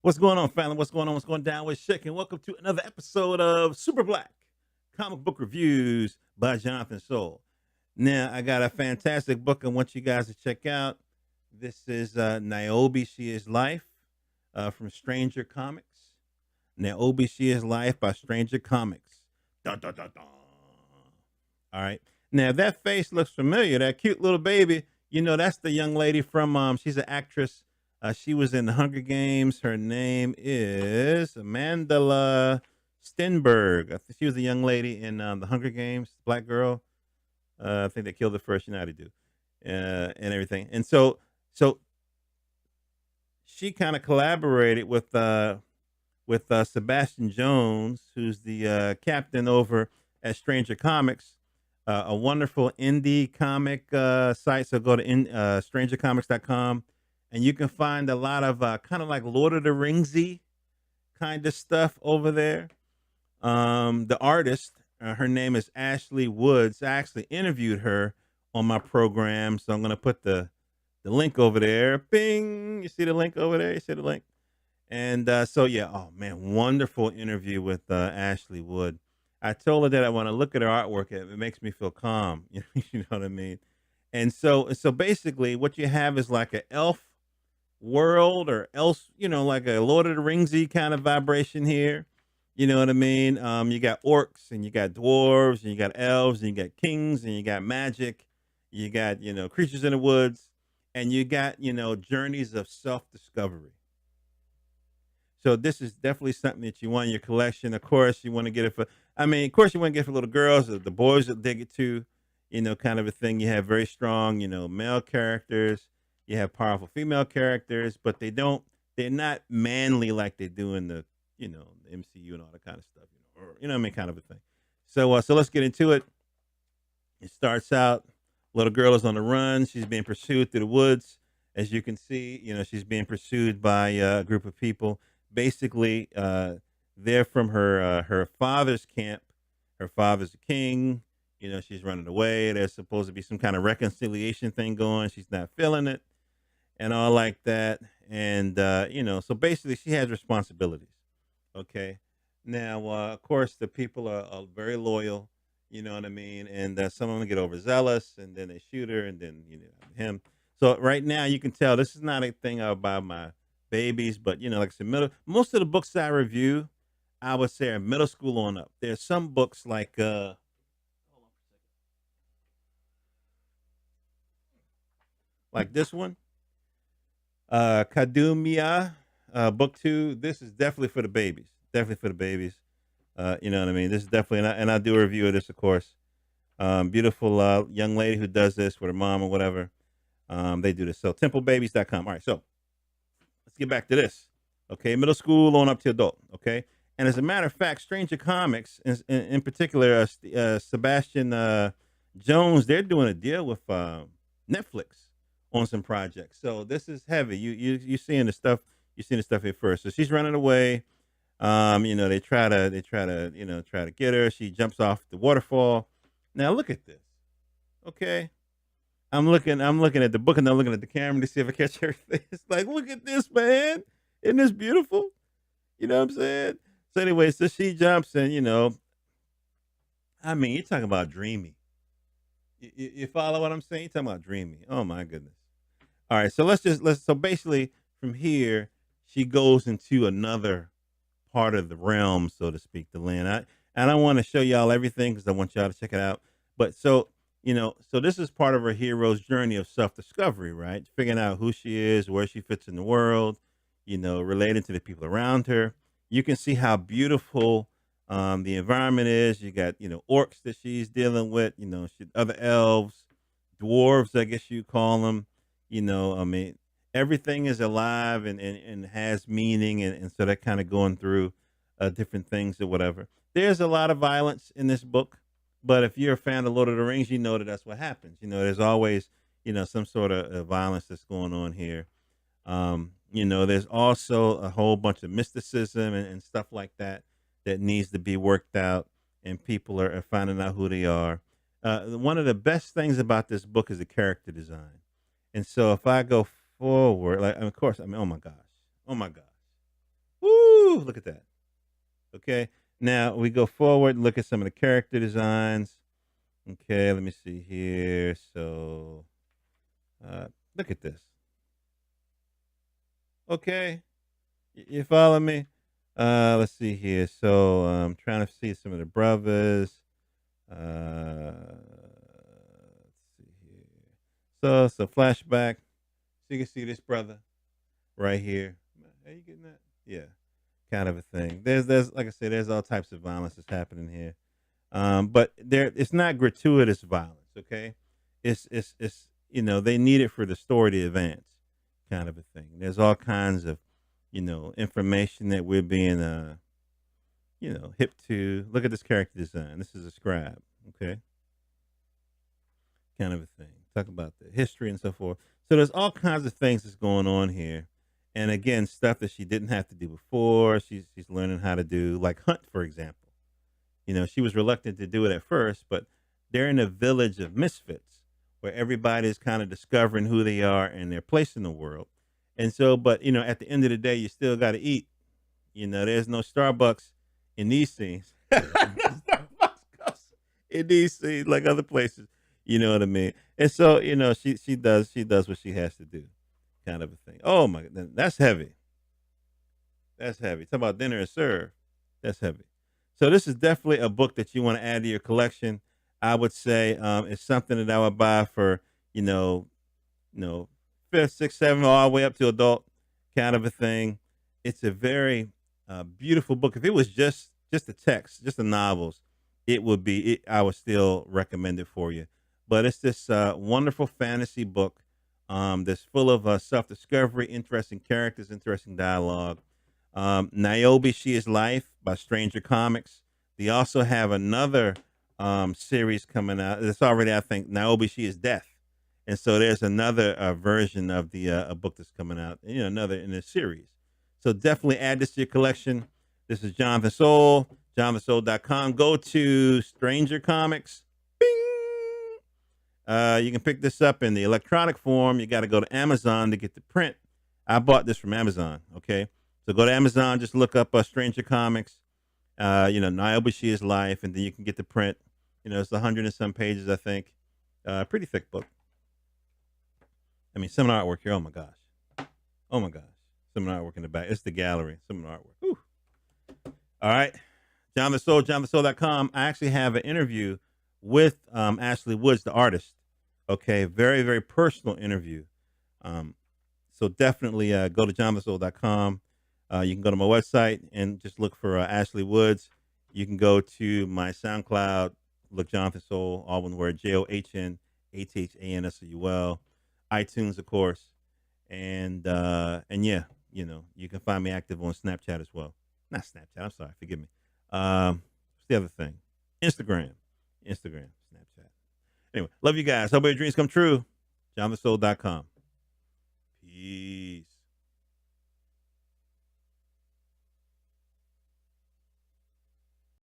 What's going on, family? What's going on? What's going down with Shik? And welcome to another episode of Super Black Comic Book Reviews by Jonathan Soul. Now, I got a fantastic book I want you guys to check out. This is NIOBE She is Life from Stranger Comics. NIOBE She is Life by Stranger Comics. Dun, dun, dun, dun. All right. Now, if that face looks familiar, that cute little baby, that's the young lady from, she's an actress. She was in the Hunger Games. Her name is Amandla Stenberg. I think she was a young lady in the Hunger Games, black girl. I think they killed her first. You know how to do, and everything. And so she kind of collaborated with Sebastian Jones, who's the captain over at Stranger Comics, a wonderful indie comic site. So go to strangercomics.com, and you can find a lot of kind of like Lord of the Ringsy kind of stuff over there. The artist, her name is Ashley Woods. I actually interviewed her on my program, so I'm going to put the link over there. Bing! You see the link over there? You see the link? And so, yeah, oh man, wonderful interview with Ashley Wood. I told her that I want to look at her artwork. It makes me feel calm. You know what I mean? And so basically, what you have is like an elf world, or else, like a Lord of the Ringsy kind of vibration here. You know what I mean? You got orcs, and you got dwarves, and you got elves, and you got kings, and you got magic. You got creatures in the woods, and you got journeys of self discovery. So this is definitely something that you want in your collection. Of course, you want to get it for. I mean, of course, you want to get it for little girls. The boys will dig it too. Kind of a thing. You have very strong, male characters. You have powerful female characters, but they don't. They're not manly like they do in the MCU and all that kind of stuff. Or what I mean, kind of a thing. So let's get into it. It starts out. Little girl is on the run. She's being pursued through the woods. As you can see, she's being pursued by a group of people. Basically, they're from her father's camp. Her father's a king. She's running away. There's supposed to be some kind of reconciliation thing going. She's not feeling it, and all like that. And so basically, she has responsibilities. Okay. Now, of course, the people are very loyal. You know what I mean? And some of them get overzealous, and then they shoot her, and then him. So right now, you can tell this is not a thing about my babies, but like I said, most of the books I review, I would say are middle school on up. There's some books like this one, Kadumia, book two. This is definitely for the babies. Definitely for the babies. You know what I mean? This is definitely, and I do a review of this, of course. Beautiful young lady who does this with her mom or whatever. They do this. So templebabies.com. All right, so let's get back to this. Okay, middle school on up to adult. Okay, and as a matter of fact, Stranger Comics, in particular, Sebastian Jones, they're doing a deal with Netflix on some projects. So this is heavy. You seeing the stuff. You seeing the stuff here first. So she's running away. They try to get her. She jumps off the waterfall. Now look at this. Okay, I'm looking at the book, and I'm looking at the camera to see if I catch everything. It's like, look at this, man. Isn't this beautiful? You know what I'm saying? So anyway, so she jumps, and I mean, you're talking about dreamy. You follow what I'm saying? You're talking about dreamy. Oh my goodness. All right, so so basically from here she goes into another part of the realm, so to speak, the land. I don't want to show y'all everything because I want y'all to check it out. But so this is part of her hero's journey of self discovery, right? Figuring out who she is, where she fits in the world, relating to the people around her. You can see how beautiful the environment is. You got, orcs that she's dealing with, other elves, dwarves, I guess you call them. I mean, everything is alive and has meaning. And so they're kind of going through different things or whatever. There's a lot of violence in this book, but if you're a fan of Lord of the Rings, you know that that's what happens. There's always, some sort of violence that's going on here. There's also a whole bunch of mysticism and stuff like that that needs to be worked out, and people are finding out who they are. One of the best things about this book is the character design. And so if I go forward, like, of course, I mean, oh my gosh, Woo, look at that. Okay. Now we go forward, look at some of the character designs. Okay, let me see here. So look at this. Okay. You follow me? Let's see here. So I'm trying to see some of the brothers. Let's see here. So flashback. So you can see this brother right here. Are you getting that? Yeah, kind of a thing. There's like I said, there's all types of violence that's happening here. But it's not gratuitous violence. Okay, it's they need it for the story to advance, kind of a thing. There's all kinds of information that we're being hip to. Look at this character design. This is a scribe. Okay, kind of a thing. Talk about the history and so forth. So there's all kinds of things that's going on here. And again, stuff that she didn't have to do before. She's learning how to do, like hunt, for example. She was reluctant to do it at first, but they're in a village of misfits where everybody's kind of discovering who they are and their place in the world. And so, but at the end of the day, you still got to eat. There's no Starbucks in these scenes. Starbucks in these scenes like other places. You know what I mean? And so, she does what she has to do, kind of a thing. Oh my, that's heavy. That's heavy. Talk about dinner and serve. That's heavy. So this is definitely a book that you want to add to your collection. I would say it's something that I would buy for, fifth, sixth, seventh, all the way up to adult, kind of a thing. It's a very beautiful book. If it was just the text, just the novels, it would be. I would still recommend it for you. But it's this wonderful fantasy book that's full of self-discovery, interesting characters, interesting dialogue. NIOBE She is Life by Stranger Comics. They also have another series coming out. It's already, I think, NIOBE She is Death. And so there's another version of the a book that's coming out, another in this series. So definitely add this to your collection. This is Jonathan Soul, jonathansoul.com. Go to Stranger Comics. Bing! You can pick this up in the electronic form. You got to go to Amazon to get the print. I bought this from Amazon, okay? So go to Amazon, just look up Stranger Comics, NIOBE She is Life, and then you can get the print. It's 100 and some pages, I think. Pretty thick book. I mean, some artwork here. Oh, my gosh. Oh, my gosh. Some artwork in the back. It's the gallery. Some artwork. Whew. All right. Jonathan Soul, jonathansoul.com. I actually have an interview with Ashley Woods, the artist. Okay. Very, very personal interview. So definitely go to jonathansoul.com. You can go to my website and just look for Ashley Woods. You can go to my SoundCloud, look Jonathan Soul, all one word, JOHNATHANSOUL. iTunes, of course. And yeah, you can find me active on Snapchat as well. Not Snapchat, I'm sorry, forgive me. What's the other thing? Instagram, Snapchat. Anyway, love you guys. Hope your dreams come true. JonathanSoul.com.